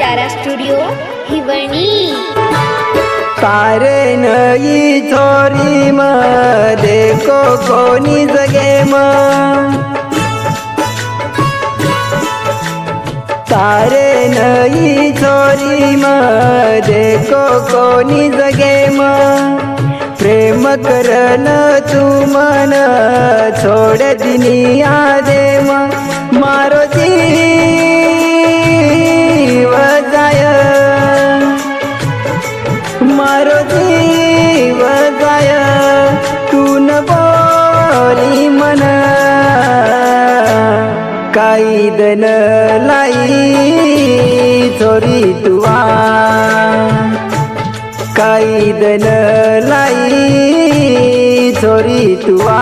तारा studio हिवणी। तारे नई छोरी म देखो कोणी जगे म, तारे नई छोरी म देखो कोणी जगे म, प्रेम करन तू मन छोड़ दुनिया दे म, मारो जीव जाय मारो जीव जाय तू न बोली मन, कायदन लाई छोरी तुआ, कायदन लाई छोरी तुआ।